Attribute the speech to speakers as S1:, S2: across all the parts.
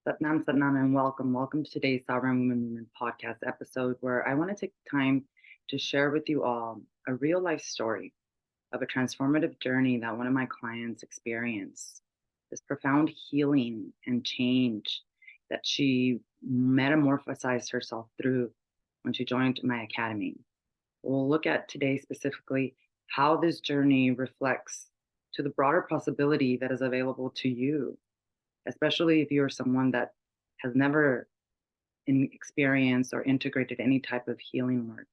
S1: Satnam, Satnam, and welcome. Welcome to today's Sovereign Women podcast episode, where I want to take time to share with you all a real life story of a transformative journey that one of my clients experienced. This profound healing and change that she metamorphosized herself through when she joined my academy. We'll look at today specifically how this journey reflects to the broader possibility that is available to you, especially if you're someone that has never experienced or integrated any type of healing work.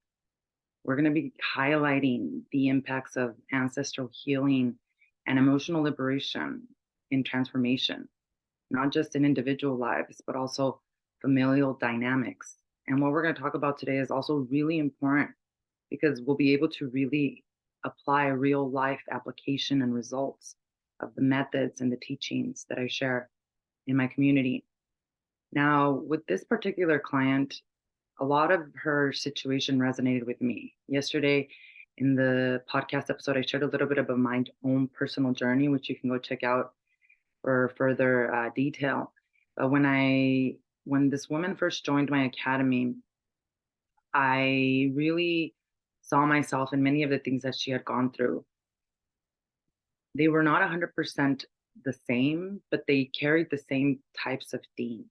S1: We're going to be highlighting the impacts of ancestral healing and emotional liberation in transformation, not just in individual lives, but also familial dynamics. And what we're going to talk about today is also really important because we'll be able to really apply real life application and results of the methods and the teachings that I share in my community. Now, with this particular client, a lot of her situation resonated with me. Yesterday, in the podcast episode, I shared a little bit about my own personal journey, which you can go check out for further detail. But when this woman first joined my academy, I really saw myself in many of the things that she had gone through. They were not 100% the same, but they carried the same types of themes.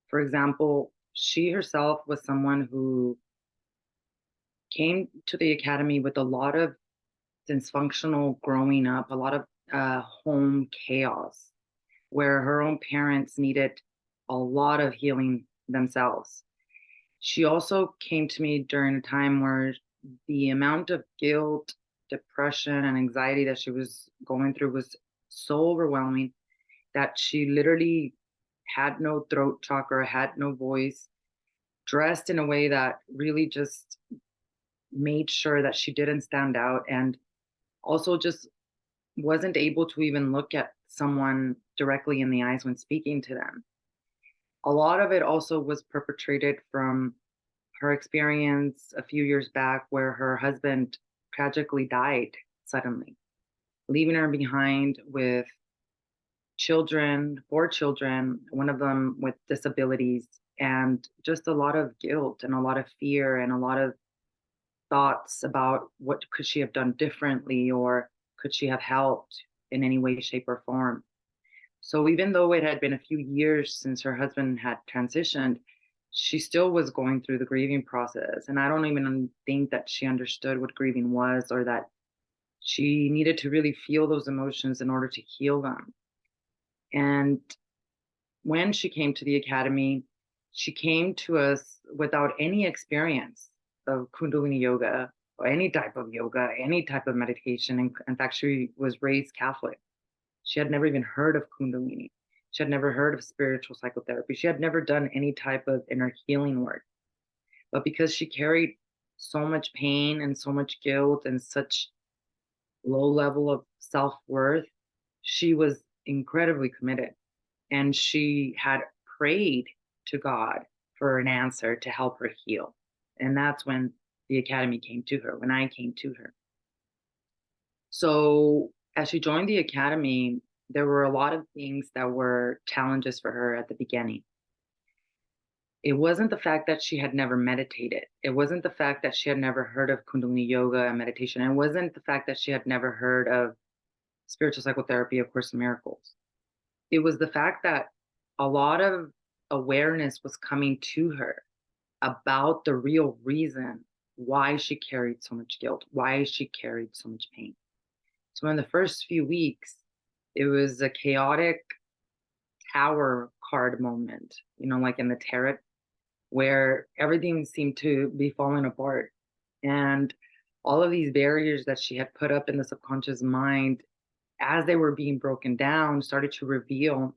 S1: For example, she herself was someone who came to the academy with a lot of dysfunctional growing up, a lot of home chaos, where her own parents needed a lot of healing themselves. She also came to me during a time where the amount of guilt, depression, and anxiety that she was going through was so overwhelming that she literally had no throat chakra, had no voice, dressed in a way that really just made sure that she didn't stand out, and also just wasn't able to even look at someone directly in the eyes when speaking to them. A lot of it also was perpetrated from her experience a few years back where her husband tragically died suddenly, leaving her behind with children, 4 children, one of them with disabilities, and just a lot of guilt and a lot of fear and a lot of thoughts about what could she have done differently, or could she have helped in any way, shape, or form. So even though it had been a few years since her husband had transitioned, she still was going through the grieving process. And I don't even think that she understood what grieving was, or that she needed to really feel those emotions in order to heal them. And when she came to the academy, she came to us without any experience of Kundalini Yoga or any type of yoga, any type of meditation. In fact, she was raised Catholic. She had never even heard of Kundalini. She had never heard of spiritual psychotherapy. She had never done any type of inner healing work. But because she carried so much pain and so much guilt and such low level of self-worth, she was incredibly committed. And she had prayed to God for an answer to help her heal. And that's when the academy came to her, when I came to her. So as she joined the academy, there were a lot of things that were challenges for her at the beginning. It wasn't the fact that she had never meditated. It wasn't the fact that she had never heard of Kundalini Yoga and meditation. It wasn't the fact that she had never heard of spiritual psychotherapy, A Course in Miracles. It was the fact that a lot of awareness was coming to her about the real reason why she carried so much guilt, why she carried so much pain. So in the first few weeks, it was a chaotic tower card moment, like in the tarot, where everything seemed to be falling apart. And all of these barriers that she had put up in the subconscious mind, as they were being broken down, started to reveal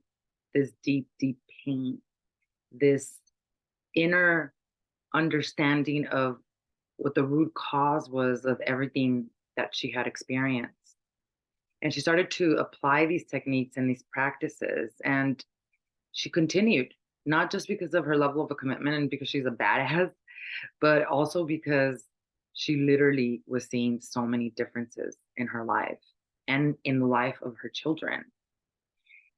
S1: this deep, deep pain, this inner understanding of what the root cause was of everything that she had experienced. And she started to apply these techniques and these practices. And she continued, not just because of her level of a commitment and because she's a badass, but also because she literally was seeing so many differences in her life and in the life of her children.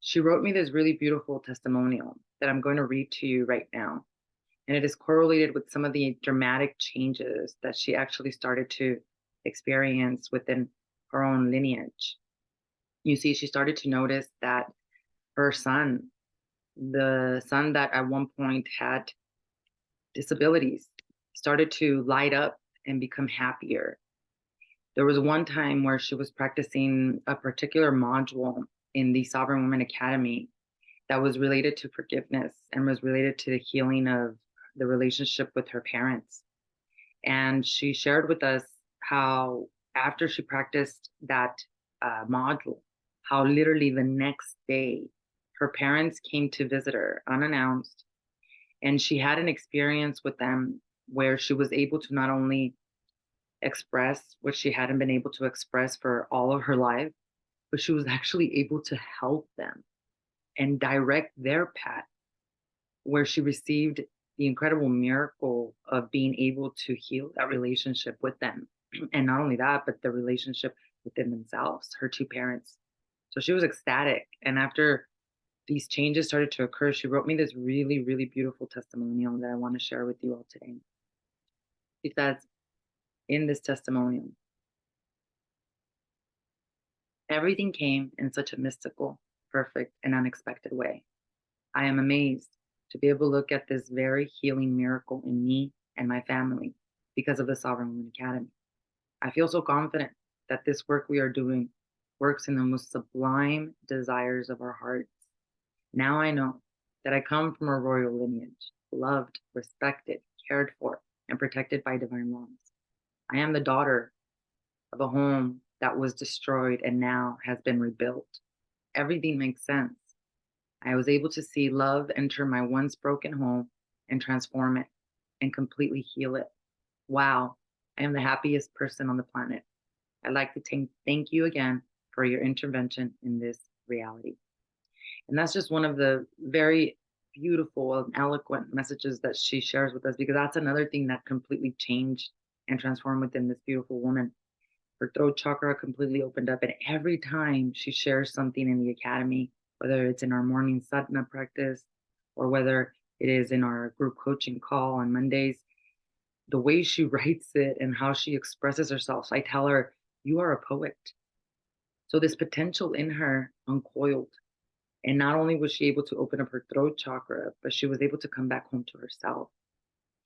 S1: She wrote me this really beautiful testimonial that I'm going to read to you right now. And it is correlated with some of the dramatic changes that she actually started to experience within her own lineage. You see, she started to notice that her son, the son that at one point had disabilities, started to light up and become happier. There was one time where she was practicing a particular module in the Sovereign Women Academy that was related to forgiveness and was related to the healing of the relationship with her parents. And she shared with us how, after she practiced that module, how literally the next day her parents came to visit her unannounced. And she had an experience with them where she was able to not only express what she hadn't been able to express for all of her life, but she was actually able to help them and direct their path, where she received the incredible miracle of being able to heal that relationship with them. And not only that, but the relationship within themselves, her two parents. So she was ecstatic. And after these changes started to occur, she wrote me this really, really beautiful testimonial that I want to share with you all today. She says in this testimonial, everything came in such a mystical, perfect, and unexpected way. I am amazed to be able to look at this very healing miracle in me and my family because of the Sovereign Women Academy. I feel so confident that this work we are doing works in the most sublime desires of our hearts. Now I know that I come from a royal lineage, loved, respected, cared for, and protected by divine laws. I am the daughter of a home that was destroyed and now has been rebuilt. Everything makes sense. I was able to see love enter my once broken home and transform it and completely heal it. Wow, I am the happiest person on the planet. I'd like to thank you again for your intervention in this reality. And that's just one of the very beautiful and eloquent messages that she shares with us, because that's another thing that completely changed and transformed within this beautiful woman. Her throat chakra completely opened up. And every time she shares something in the academy, whether it's in our morning sadhana practice or whether it is in our group coaching call on Mondays, the way she writes it and how she expresses herself, I tell her, you are a poet. So this potential in her uncoiled. And not only was she able to open up her throat chakra, but she was able to come back home to herself,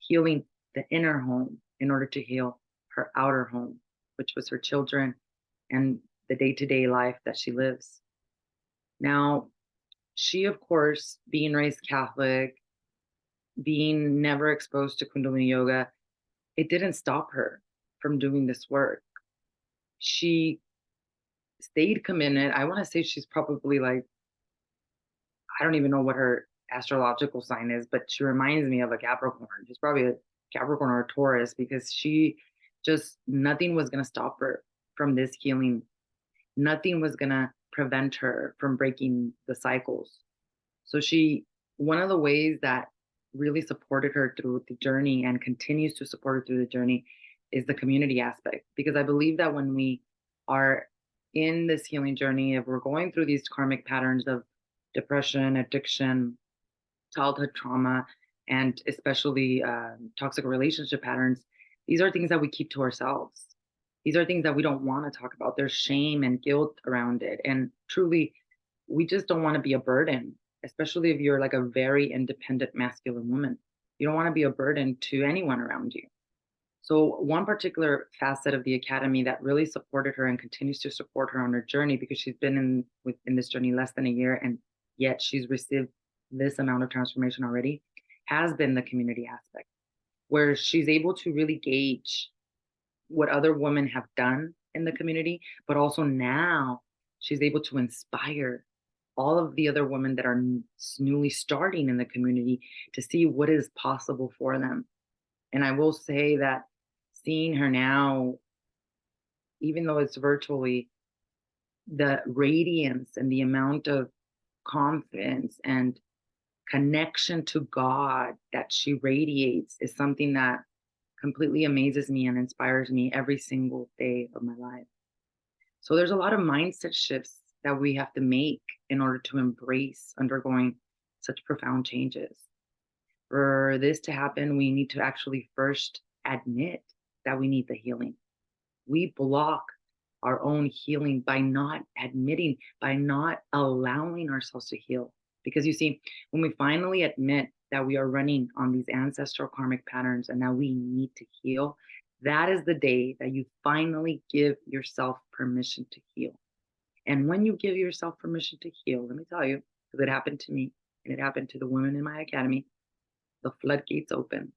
S1: healing the inner home in order to heal her outer home, which was her children and the day-to-day life that she lives. Now, she, of course, being raised Catholic, being never exposed to Kundalini Yoga, it didn't stop her from doing this work. She stayed committed. I want to say she's probably like, I don't even know what her astrological sign is, but she reminds me of a Capricorn. She's probably a Capricorn or a Taurus, because she just, nothing was going to stop her from this healing. Nothing was going to prevent her from breaking the cycles. So one of the ways that really supported her through the journey and continues to support her through the journey is the community aspect. Because I believe that when we are in this healing journey, if we're going through these karmic patterns of depression, addiction, childhood trauma, and especially toxic relationship patterns, these are things that we keep to ourselves. These are things that we don't want to talk about. There's shame and guilt around it. And truly, we just don't want to be a burden, especially if you're like a very independent masculine woman. You don't want to be a burden to anyone around you. So one particular facet of the academy that really supported her and continues to support her on her journey, because she's been in this journey less than a year, and yet she's received this amount of transformation already, has been the community aspect, where she's able to really gauge what other women have done in the community, but also now she's able to inspire all of the other women that are newly starting in the community to see what is possible for them. And I will say that seeing her now, even though it's virtually, the radiance and the amount of confidence and connection to God that she radiates is something that completely amazes me and inspires me every single day of my life. So there's a lot of mindset shifts that we have to make in order to embrace undergoing such profound changes. For this to happen, we need to actually first admit that we need the healing. We block our own healing by not admitting, by not allowing ourselves to heal. Because you see, when we finally admit that we are running on these ancestral karmic patterns and that we need to heal, that is the day that you finally give yourself permission to heal. And when you give yourself permission to heal, let me tell you, because it happened to me and it happened to the women in my academy, the floodgates open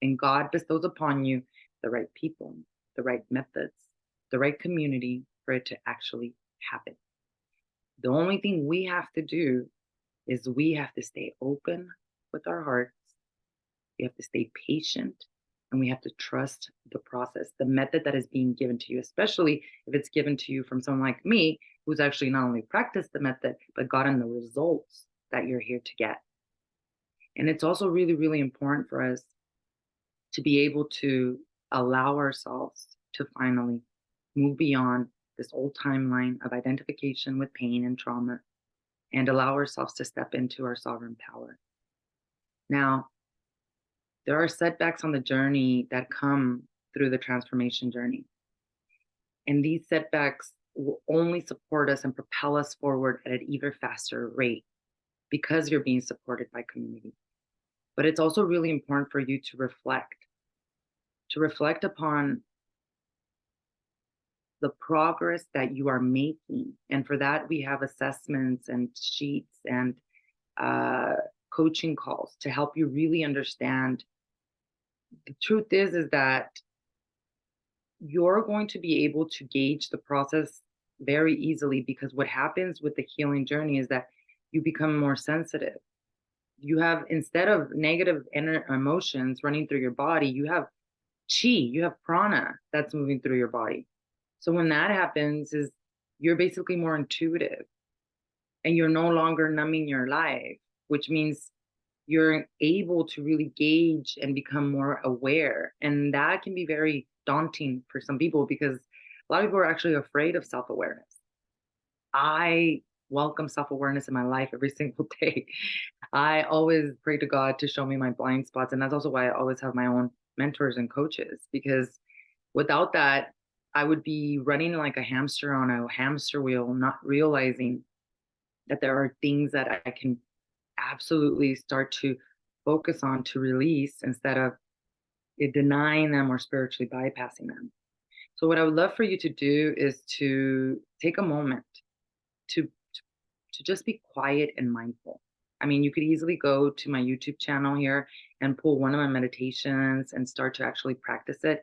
S1: and God bestows upon you the right people, the right methods, the right community for it to actually happen. The only thing we have to do is we have to stay open with our hearts. We have to stay patient and we have to trust the process, the method that is being given to you, especially if it's given to you from someone like me, who's actually not only practiced the method, but gotten the results that you're here to get. And it's also really, really important for us to be able to allow ourselves to finally move beyond this old timeline of identification with pain and trauma and allow ourselves to step into our sovereign power. Now, there are setbacks on the journey that come through the transformation journey. And these setbacks will only support us and propel us forward at an even faster rate because you're being supported by community. But it's also really important for you to reflect upon the progress that you are making. And for that, we have assessments and sheets and coaching calls to help you really understand. The truth is that you're going to be able to gauge the process very easily, because what happens with the healing journey is that you become more sensitive. You have, instead of negative emotions running through your body, you have chi, you have prana that's moving through your body. So when that happens, is you're basically more intuitive and you're no longer numbing your life, which means you're able to really gauge and become more aware. And that can be very daunting for some people because a lot of people are actually afraid of self-awareness. I welcome self-awareness in my life every single day. I always pray to God to show me my blind spots. And that's also why I always have my own mentors and coaches, because without that, I would be running like a hamster on a hamster wheel, not realizing that there are things that I can absolutely start to focus on to release instead of denying them or spiritually bypassing them. So what I would love for you to do is to take a moment to just be quiet and mindful. I mean, you could easily go to my YouTube channel here and pull one of my meditations and start to actually practice it.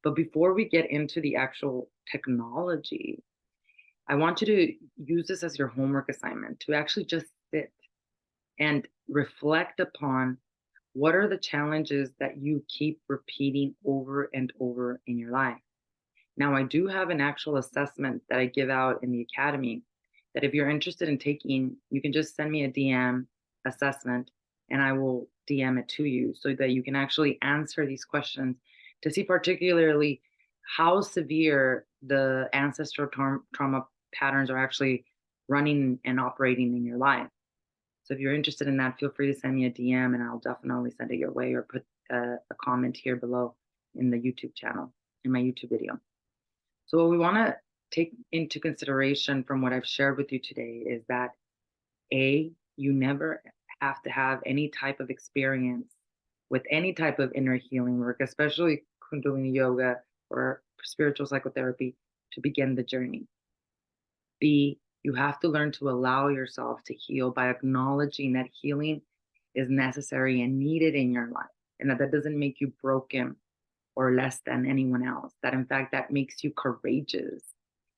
S1: But before we get into the actual technology, I want you to use this as your homework assignment to actually just sit and reflect upon what are the challenges that you keep repeating over and over in your life. Now, I do have an actual assessment that I give out in the academy that if you're interested in taking, you can just send me a DM assessment and I will DM it to you so that you can actually answer these questions to see particularly how severe the ancestral trauma patterns are actually running and operating in your life. So if you're interested in that, feel free to send me a DM and I'll definitely send it your way, or put a comment here below in the YouTube channel, in my YouTube video. So what we want to take into consideration from what I've shared with you today is that you never have to have any type of experience with any type of inner healing work, especially Kundalini Yoga or spiritual psychotherapy, to begin the journey. B, you have to learn to allow yourself to heal by acknowledging that healing is necessary and needed in your life, and that doesn't make you broken or less than anyone else. That in fact, that makes you courageous,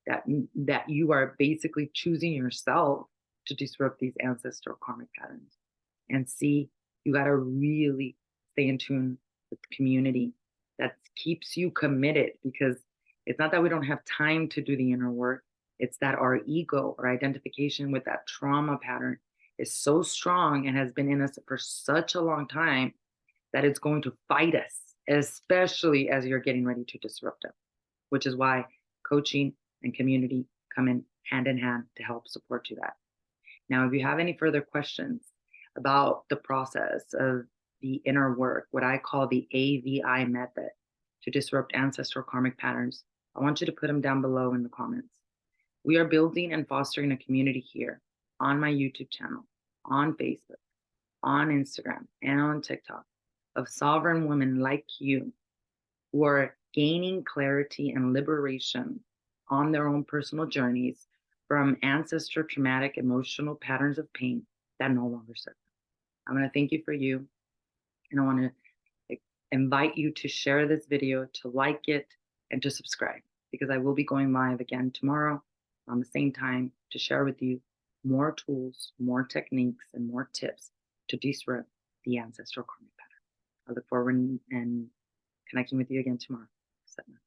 S1: that you are basically choosing yourself to disrupt these ancestral karmic patterns. And C, you got to really stay in tune with the community that keeps you committed, because it's not that we don't have time to do the inner work. It's that our ego or identification with that trauma pattern is so strong and has been in us for such a long time that it's going to fight us, especially as you're getting ready to disrupt it, which is why coaching and community come in hand to help support you that. Now, if you have any further questions about the process of the inner work, what I call the AVI method to disrupt ancestral karmic patterns, I want you to put them down below in the comments. We are building and fostering a community here on my YouTube channel, on Facebook, on Instagram, and on TikTok of sovereign women like you who are gaining clarity and liberation on their own personal journeys from ancestral traumatic emotional patterns of pain that no longer serve them. I'm going to thank you for you, and I want to invite you to share this video, to like it, and to subscribe, because I will be going live again tomorrow on the same time to share with you more tools, more techniques, and more tips to disrupt the ancestral karmic pattern. I look forward and connecting with you again tomorrow. Setna.